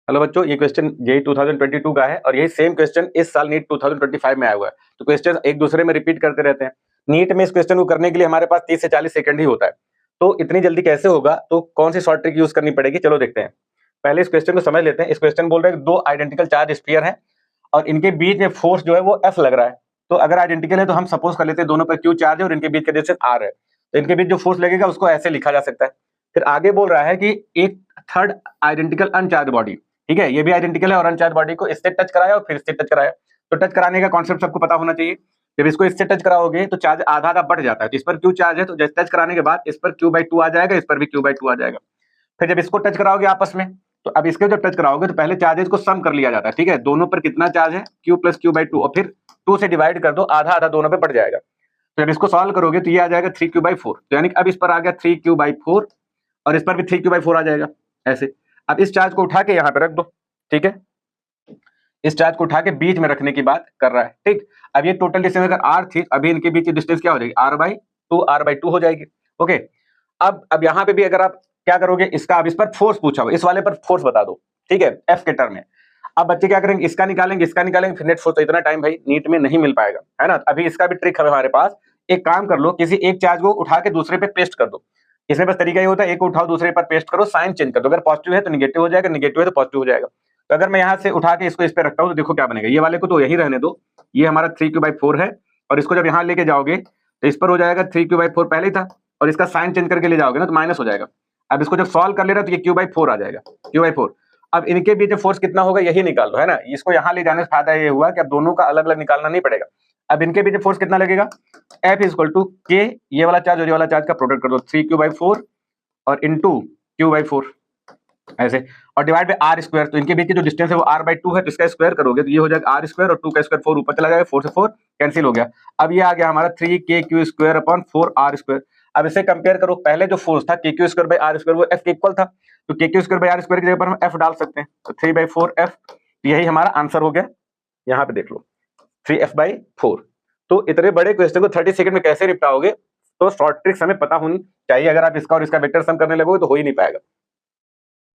Hello बच्चों, ये question JEE 2022 का है और यही सेम क्वेश्चन इस साल नीट 2025 में आया हुआ है। तो क्वेश्चन एक दूसरे में रिपीट करते रहते हैं। नीट में इस क्वेश्चन को करने के लिए हमारे पास 30 से 40 सेकंड ही होता है, तो इतनी जल्दी कैसे होगा? तो कौन सी शॉर्ट ट्रिक यूज करनी पड़ेगी, चलो देखते हैं। पहले इस क्वेश्चन को समझ लेते हैं। इस क्वेश्चन बोल रहे हैं दो आइडेंटिकल चार्ज स्फीयर है और इनके बीच में फोर्स जो है वो F लग रहा है। तो अगर आइडेंटिकल है तो हम सपोज कर लेते हैं दोनों पर Q चार्ज है और इनके बीच का डिस्टेंस R है। तो इनके बीच जो फोर्स लगेगा उसको ऐसे लिखा जा सकता है। फिर आगे बोल रहा है कि एक थर्ड आइडेंटिकल अनचार्ज बॉडी, ठीक है, ये भी आइडेंटिकल है और अनचार्ज बॉडी को इससे टच कराया और फिर इससे टच कराया। तो टच कराने का कॉन्सेप्ट सबको पता होना चाहिए। जब इसको इससे टच कराओगे तो चार्ज आधा आधा बढ़ जाता है। तो इस पर Q चार्ज है तो जैसे टच कराने के बाद इस पर Q/2 आ जाएगा, इस पर भी Q/2 आ जाएगा। फिर जब इसको टच कराओगे आपस में, तो अब इसके जब टच कराओगे तो पहले चार्जेस को सम कर लिया जाता है, ठीक है, दोनों पर कितना चार्ज है Q + Q/2 और फिर 2 से डिवाइड कर दो, आधा आधा दोनों पे बढ़ जाएगा। तो जब इसको सॉल्व करोगे तो ये आ जाएगा 3Q/4। तो यानी अब इस पर आ गया 3Q/4 और इस पर भी 3Q/4 आ जाएगा ऐसे। अब इस चार्ज को उठा के यहाँ पे रख दो, ठीक है, इस चार्ज को उठा के बीच में रखने की बात कर रहा है, ठीक। अब ये टोटल डिस्टेंस अगर r थी, अभी इनके बीच की डिस्टेंस क्या हो जाएगी, r/2 हो जाएगी। ओके, अब यहाँ पे भी अगर आप क्या करोगे, इसका अब इस पर फोर्स पूछा हुआ, इस वाले पर फोर्स बता दो, ठीक है, F के टर्म में। अब बच्चे क्या करेंगे, इसका निकालेंगे, फिर नेट फोर्स। तो इतना टाइम भाई नीट में नहीं मिल पाएगा, है ना। अभी इसका भी ट्रिक है हमारे पास। एक काम कर लो, किसी एक चार्ज को उठा के दूसरे पे पेस्ट कर दो। इसमें बस तरीका ये होता है, एक को उठाओ दूसरे पर पेस्ट करो, साइन चेंज कर दो। अगर पॉजिटिव है तो निगेटिव हो जाएगा, निगेटिव है तो पॉजिटिव हो जाएगा। तो अगर मैं यहाँ से उठा के इसको इस पे रखता हूँ तो देखो क्या बनेगा। ये वाले को तो यही रहने दो, ये हमारा 3Q/4 है और इसको जब यहाँ लेके जाओगे तो इस पर हो जाएगा 3Q/4 पहले ही था और इसका साइन चेंज करके ले जाओगे ना तो माइनस हो जाएगा। अब इसको जब सॉल्व कर ले रहा तो ये Q/4 आ जाएगा, Q/4। अब इनके बीच फोर्स कितना होगा यही निकाल दो, है ना। इसको यहाँ ले जाने से फायदा ये हुआ कि अब दोनों का अलग अलग निकालना नहीं पड़ेगा। अब इनके बीच फोर्स कितना लगेगा, F = K, ये वाला चार्ज और ये वाला चार्ज का प्रोडक्ट कर दो, 3Q/4 और इंटू Q/4 ऐसे, और डिवाइड बाय r²। तो इनके बीच की जो डिस्टेंस है वो r/2 है, तो इसका स्क्वायर करोगे तो ये हो जाएगा r² और 2 का स्क्वायर 4 ऊपर चला जाएगा, 4 से 4 कैंसिल हो गया। अब ये आ गया हमारा 3KQ²/4r²। अब इसे कंपेयर करो, पहले जो फोर्स था KQ²/r² वो F के इक्वल था, तो KQ²/r² की जगह पर हम F डाल सकते हैं, तो 3/4F। यही हमारा आंसर हो गया, यहाँ पे देख लो 3F/4। तो इतने बड़े क्वेश्चन को 30 सेकंड में कैसे निपटाओगे, तो शॉर्ट ट्रिक्स हमें पता होनी चाहिए। अगर आप इसका और इसका वेक्टर सम करने लगोगे तो हो ही नहीं पाएगा।